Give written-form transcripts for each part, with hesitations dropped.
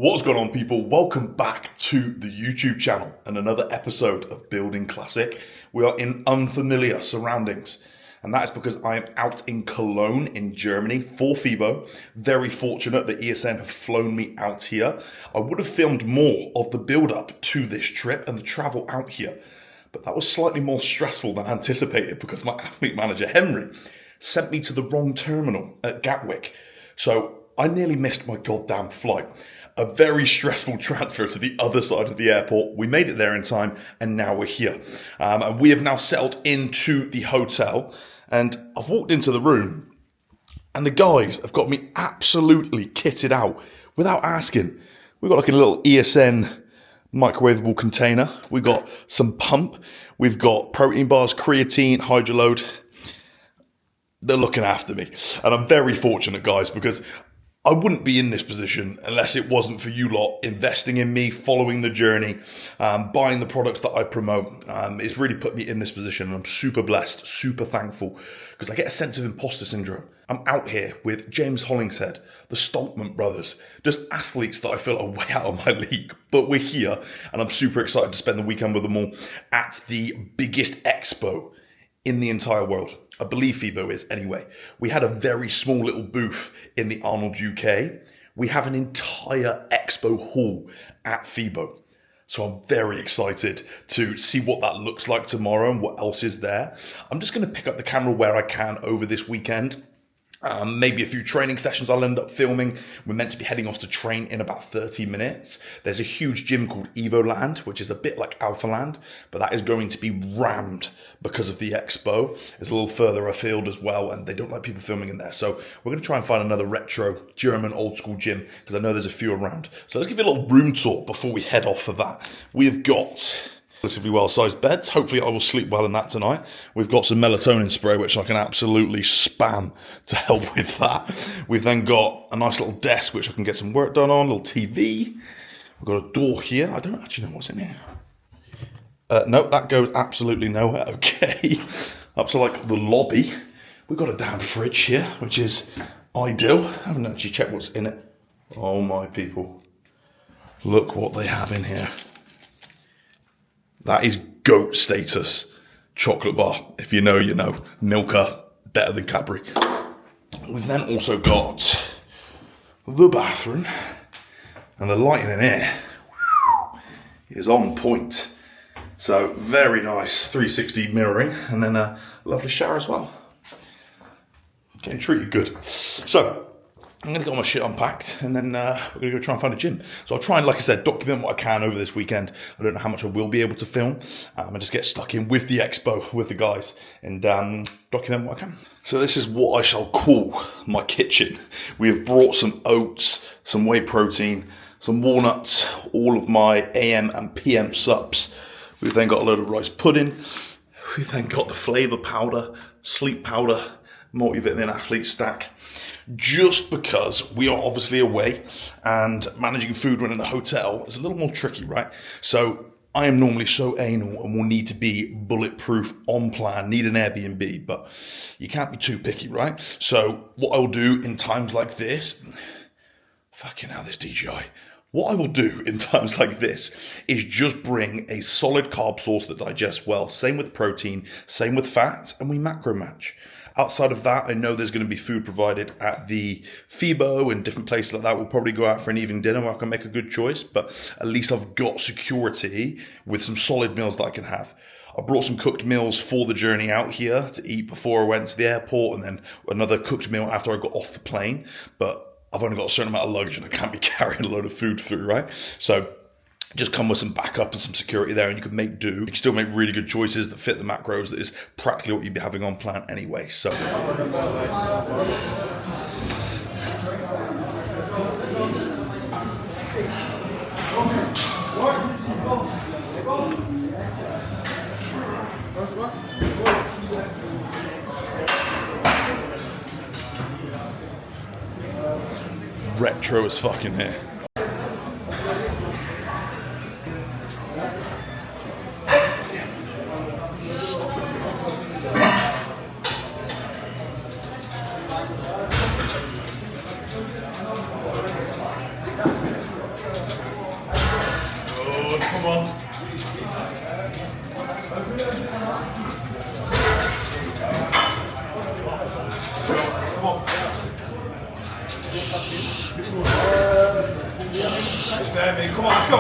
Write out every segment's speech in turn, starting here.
What's going on, people? Welcome back to the YouTube channel and another episode of Building Classic. We are in unfamiliar surroundings, and that is because I am out in Cologne in Germany for Fibo. Very fortunate that ESN have flown me out here. I would have filmed more of the build-up to this trip and the travel out here, but that was slightly more stressful than anticipated because my athlete manager, Henry, sent me to the wrong terminal at Gatwick. So I nearly missed my goddamn flight. A very stressful transfer to the other side of the airport. We made it there in time, and now we're here. And we have now settled into the hotel, and I've walked into the room, and the guys have got me absolutely kitted out without asking. We've got like a little ESN microwavable container. We've got some pump. We've got protein bars, creatine, hydroload. They're looking after me. And I'm very fortunate, guys, because I wouldn't be in this position unless it wasn't for you lot investing in me, following the journey, buying the products that I promote. It's really put me in this position, and I'm super blessed, super thankful, because I get a sense of imposter syndrome. I'm out here with James Hollingshead, the Stoltman brothers, just athletes that I feel are way out of my league, but we're here, and I'm super excited to spend the weekend with them all at the biggest expo in the entire world. I believe Fibo is anyway. We had a very small little booth in the Arnold UK. We have an entire expo hall at Fibo. So I'm very excited to see what that looks like tomorrow and what else is there. I'm just going to pick up the camera where I can over this weekend. Maybe a few training sessions I'll end up filming. We're meant to be heading off to train in about 30 minutes. There's a huge gym called Evoland, which is a bit like Alphaland, but that is going to be rammed because of the expo. It's a little further afield as well, and they don't like people filming in there. So we're going to try and find another retro German old school gym, because I know there's a few around. So let's give you a little room tour before we head off for that. We have got relatively well-sized beds. Hopefully I will sleep well in that tonight. We've got some melatonin spray, which I can absolutely spam to help with that. We've then got a nice little desk, which I can get some work done on, a little TV. We've got a door here. I don't actually know what's in here. No, that goes absolutely nowhere. Okay. Up to like the lobby. We've got a damn fridge here, which is ideal. I haven't actually checked what's in it. Oh my people. Look what they have in here. That is GOAT status chocolate bar. If you know, you know. Milka, better than Cadbury. We've then also got the bathroom, and the lighting in here is on point. So very nice 360 mirroring, and then a lovely shower as well. Getting treated good. So I'm going to get all my shit unpacked, and then we're going to go try and find a gym. So I'll try and, like I said, document what I can over this weekend. I don't know how much I will be able to film. I just get stuck in with the expo, with the guys, and document what I can. So this is what I shall call my kitchen. We have brought some oats, some whey protein, some walnuts, all of my AM and PM sups. We've then got a load of rice pudding. We've then got the flavour powder, sleep powder, multivitamin athlete stack. Just because we are obviously away, and managing food when in a hotel is a little more tricky, right? So I am normally so anal and will need to be bulletproof on plan, need an Airbnb, but you can't be too picky, right? So what I will do in times like this, fucking hell, this DJI. What I will do in times like this is just bring a solid carb source that digests well. Same with protein, same with fat, and we macro match. Outside of that, I know there's going to be food provided at the Fibo and different places like that. We'll probably go out for an evening dinner where I can make a good choice, but at least I've got security with some solid meals that I can have. I brought some cooked meals for the journey out here to eat before I went to the airport, and then another cooked meal after I got off the plane. But I've only got a certain amount of luggage and I can't be carrying a load of food through, right? So just come with some backup and some security there, and you can make do. You can still make really good choices that fit the macros. That is practically what you'd be having on plan anyway. So retro as fucking here. Come on. Strong. Come on. It's there, mate. Come on, let's go.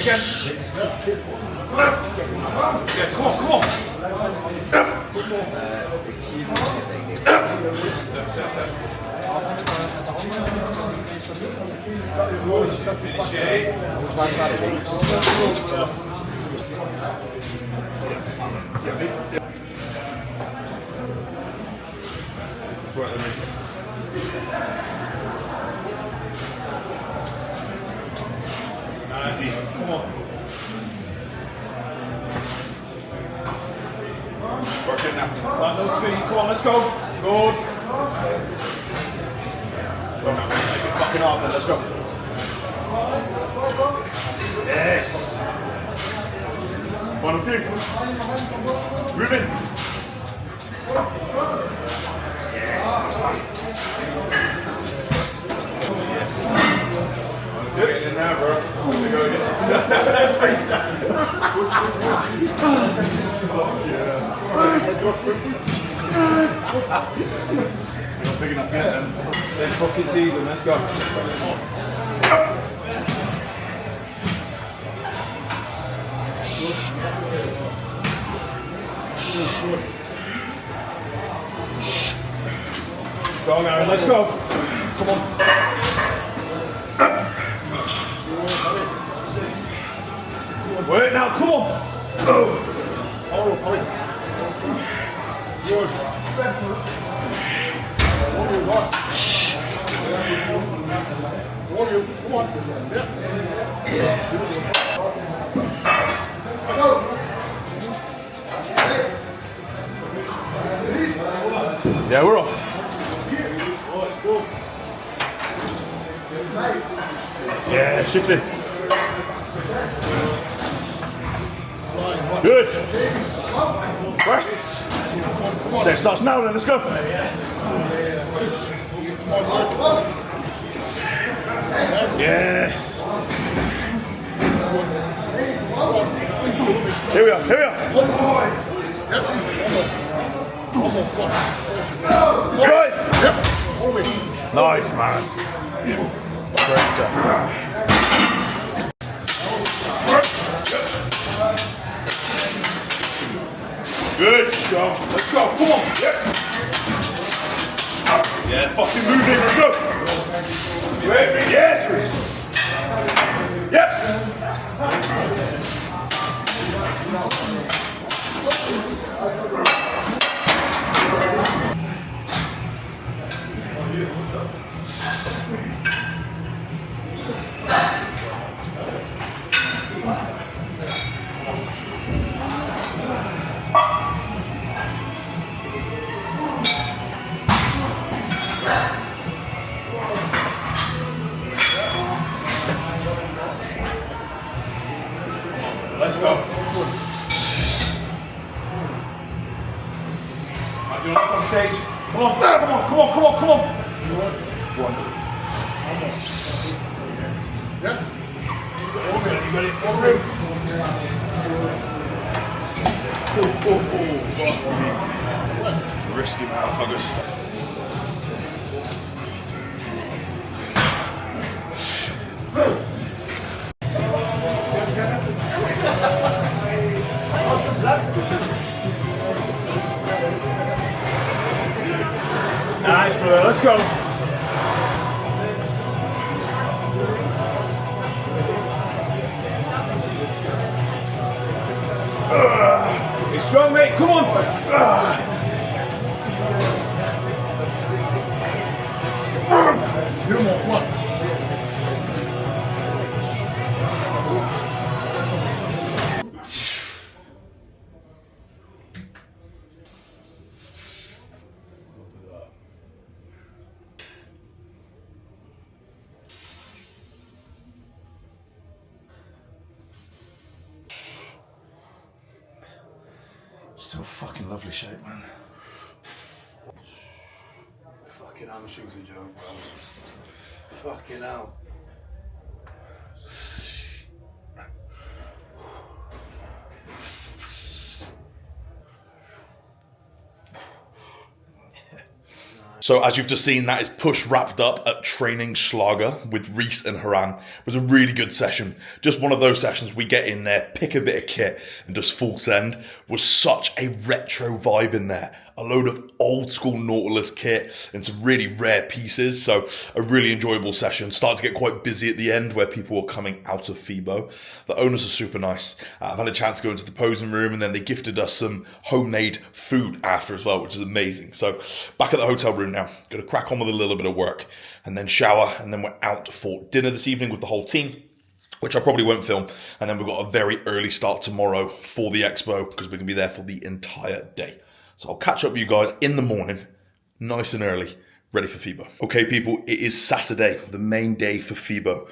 Again. Yeah, come on, come on. Step. Finish it. Nicely, come on. Working now. Right, no speed, come on, let's go. Good. Fucking hard, man, let's go. Yes. One of you. Move in. Get in there, bro. You're not picking up yet then. Let's fucking season, let's go. Strong, Aaron, let's go. Come on. Wait now, come on. Good. Yeah, we're off. Yeah, shift it. Good. Press. That starts now then, let's go. Yes. Here we are, here we are. Right. Nice, man. Great stuff. Good, strong. Let's go, come on. Yep. Yeah, fucking move in, let's go. Wait, yes, Reese. Yep. Let's go. I'm doing up on stage. Come on, come on, come on, come on, come on. One. Yes. You got it. Over. Risky motherfuckers. Nice, bro. Let's go. It's strong, mate. Come on. Two more. One. Still fucking lovely shape, man. Fucking hamstrings a joke, bro. Fucking hell. So as you've just seen, that is push wrapped up at Training Schlager with Reese and Haran. It was a really good session. Just one of those sessions we get in there, pick a bit of kit and just full send. Was such a retro vibe in there. A load of old school Nautilus kit and some really rare pieces. So a really enjoyable session. Started to get quite busy at the end where people were coming out of Fibo. The owners are super nice. I've had a chance to go into the posing room and then they gifted us some homemade food after as well, which is amazing. So back at the hotel room now, going to crack on with a little bit of work and then shower, and then we're out for dinner this evening with the whole team, which I probably won't film. And then we've got a very early start tomorrow for the Expo because we're going to be there for the entire day. So I'll catch up with you guys in the morning, nice and early, ready for Fibo. Okay, people, it is Saturday, the main day for Fibo.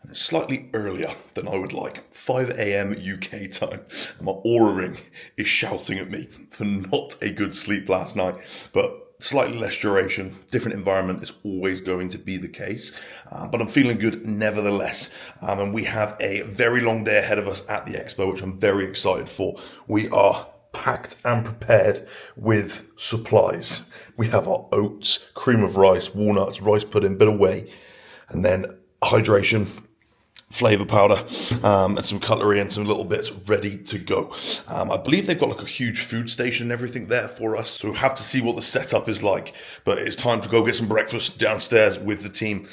And it's slightly earlier than I would like, 5 a.m. UK time. And my Oura ring is shouting at me for not a good sleep last night. But slightly less duration, different environment is always going to be the case. But I'm feeling good nevertheless. And we have a very long day ahead of us at the Expo, which I'm very excited for. We are packed and prepared with supplies. We have our oats, cream of rice, walnuts, rice pudding, bit of whey, and then hydration, flavor powder, and some cutlery and some little bits ready to go. I believe they've got like a huge food station and everything there for us, so we'll have to see what the setup is like. But it's time to go get some breakfast downstairs with the team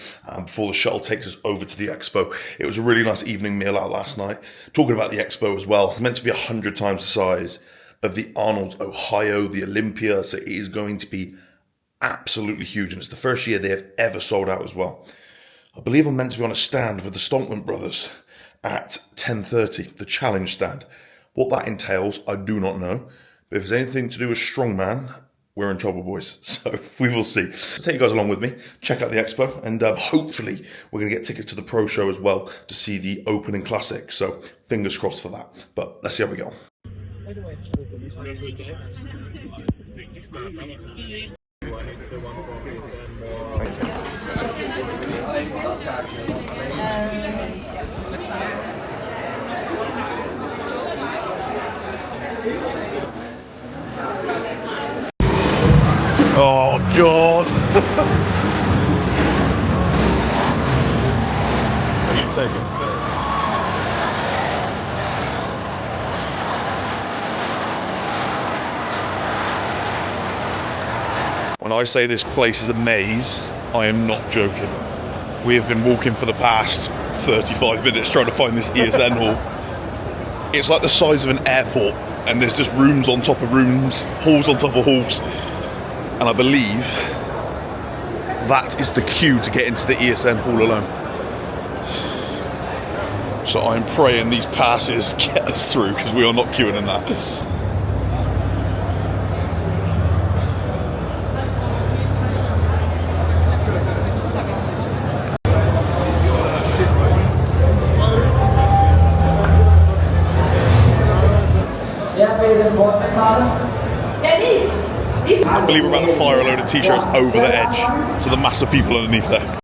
before the shuttle takes us over to the Expo. It was a really nice evening meal out last night. Talking about the Expo as well, it's meant to be 100 times the size of the Arnold, Ohio, the Olympia, so it is going to be absolutely huge, and it's the first year they have ever sold out as well. I believe I'm meant to be on a stand with the Stonkman brothers at 10:30, the challenge stand. What that entails, I do not know, but if it's anything to do with strongman, we're in trouble, boys, so we will see. I'll take you guys along with me, check out the Expo, and hopefully we're going to get tickets to the Pro Show as well to see the opening classic, so fingers crossed for that, but let's see how we go. Oh God! Are you taking? When I say this place is a maze, I am not joking. We have been walking for the past 35 minutes trying to find this ESN hall. It's like the size of an airport, and there's just rooms on top of rooms, halls on top of halls. And I believe that is the queue to get into the ESN hall alone. So I'm praying these passes get us through, because we are not queuing in that. I believe we're about to fire a load of t-shirts over the edge to the mass of people underneath there.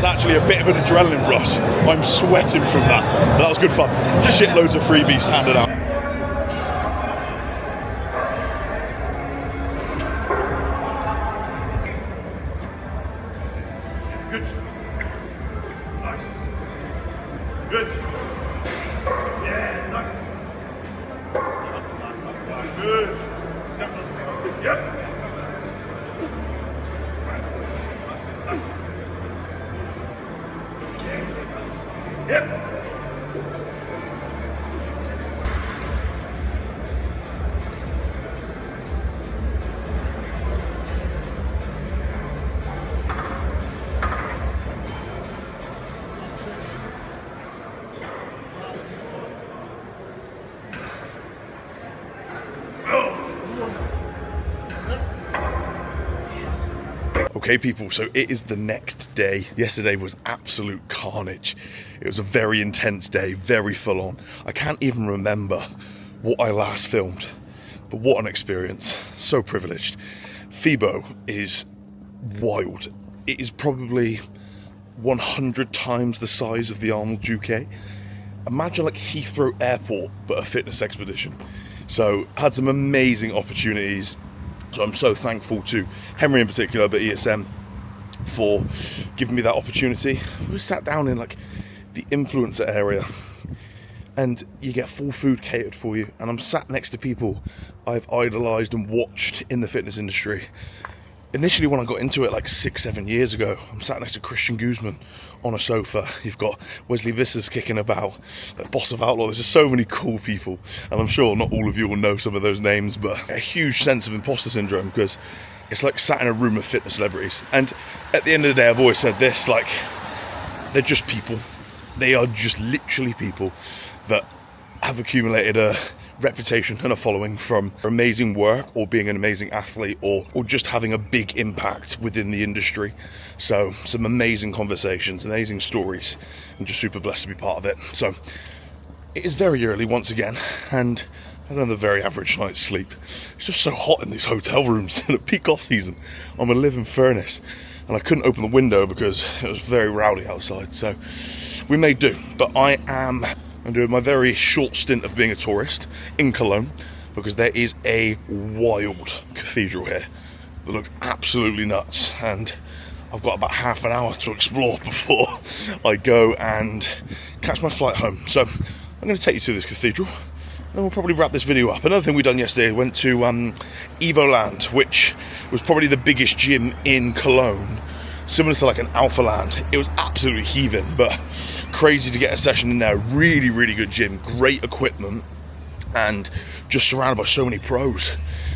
Actually a bit of an adrenaline rush. I'm sweating from that. But that was good fun. Shitloads of freebies handed out. Good. Nice. Good. Yeah, nice. Good. Yep. Yeah. Okay, people, so it is the next day. Yesterday was absolute carnage. It was a very intense day, very full on. I can't even remember what I last filmed, but what an experience. So privileged. Fibo is wild. It is probably 100 times the size of the Arnold UK. Imagine like Heathrow Airport, but a fitness expedition. So had some amazing opportunities. So I'm so thankful to Henry in particular, but ESM, for giving me that opportunity. We sat down in like the influencer area and you get full food catered for you. And I'm sat next to people I've idolized and watched in the fitness industry. Initially when I got into it like 6-7 years ago, I'm sat next to Christian Guzman on a sofa. You've got Wesley Vissers kicking about, like Boss of Outlaw. There's just so many cool people, and I'm sure not all of you will know some of those names, but a huge sense of imposter syndrome because it's like sat in a room of fitness celebrities. And at the end of the day, I've always said this, like, they're just people. They are just literally people that have accumulated a reputation and a following from amazing work or being an amazing athlete or just having a big impact within the industry. So some amazing conversations, amazing stories, and just super blessed to be part of it. So it is very early once again, and I don't have a very average night's sleep. It's just so hot in these hotel rooms in a peak off season. I'm a living furnace, and I couldn't open the window because it was very rowdy outside. So we made do, but I'm doing my very short stint of being a tourist in Cologne because there is a wild cathedral here that looks absolutely nuts, and I've got about half an hour to explore before I go and catch my flight home. So I'm going to take you to this cathedral and we'll probably wrap this video up. Another thing we done yesterday, went to Evoland, which was probably the biggest gym in Cologne, similar to like an Alpha Land. It was absolutely heaving, but crazy to get a session in there. Really, really good gym, great equipment, and just surrounded by so many pros.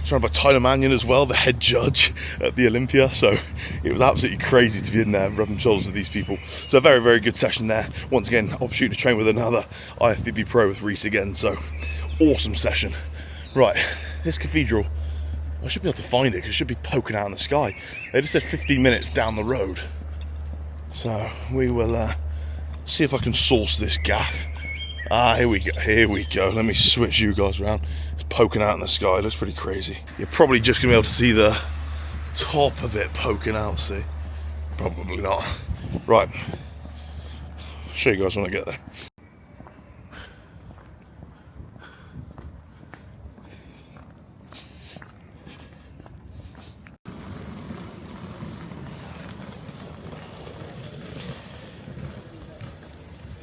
Surrounded by Tyler Mannion as well, the head judge at the Olympia. So it was absolutely crazy to be in there, rubbing shoulders with these people. So a very, very good session there. Once again, opportunity to train with another IFBB Pro with Reese again. So awesome session. Right, this cathedral, I should be able to find it because it should be poking out in the sky. They just said 15 minutes down the road. So we will see if I can source this gaff. Here we go. Let me switch you guys around. It's poking out in the sky. It looks pretty crazy. You're probably just going to be able to see the top of it poking out, see? Probably not. Right. I'll show you guys when I get there.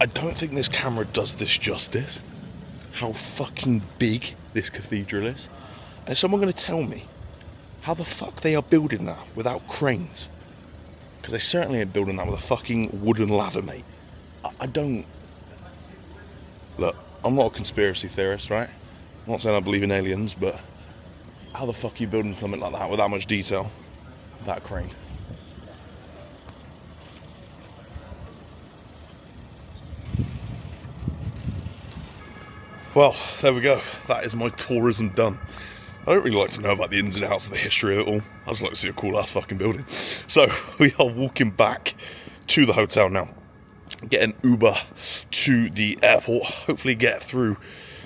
I don't think this camera does this justice, how fucking big this cathedral is. And is someone going to tell me how the fuck they are building that without cranes? Because they certainly ain't building that with a fucking wooden ladder, mate. I don't... Look, I'm not a conspiracy theorist, right? I'm not saying I believe in aliens, but how the fuck are you building something like that with that much detail? That crane. Well, there we go. That is my tourism done. I don't really like to know about the ins and outs of the history of it all. I just like to see a cool ass fucking building. So we are walking back to the hotel now. Get an Uber to the airport. Hopefully get through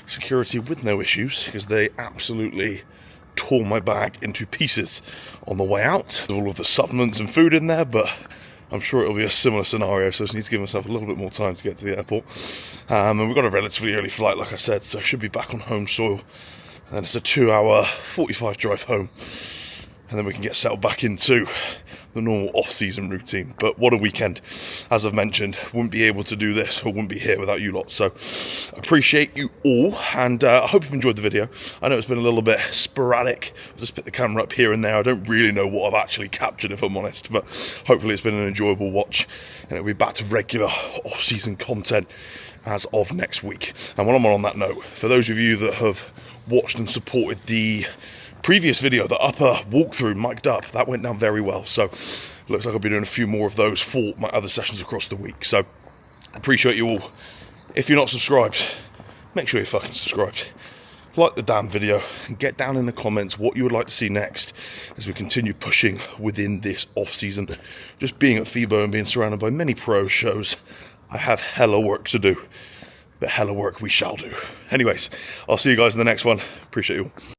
security with no issues, because they absolutely tore my bag into pieces on the way out. There's all of the supplements and food in there, but I'm sure it'll be a similar scenario, so I just need to give myself a little bit more time to get to the airport. And we've got a relatively early flight, like I said, so I should be back on home soil. And it's a 2-hour, 45 drive home. And then we can get settled back into the normal off-season routine. But what a weekend. As I've mentioned, wouldn't be able to do this or wouldn't be here without you lot. So appreciate you all, and I hope you've enjoyed the video. I know it's been a little bit sporadic. I've just put the camera up here and there. I don't really know what I've actually captured, if I'm honest, but hopefully it's been an enjoyable watch, and it'll be back to regular off-season content as of next week. And while I'm on that note, for those of you that have watched and supported the previous video, the upper walkthrough mic'd up, that went down very well. So looks like I'll be doing a few more of those for my other sessions across the week. So appreciate you all. If you're not subscribed, make sure you're fucking subscribed. like the damn video and get down in the comments what you would like to see next as we continue pushing within this off season. Just being at Fibo and being surrounded by many pro shows, I have hella work to do, but hella work we shall do. Anyways, I'll see you guys in the next one. Appreciate you all.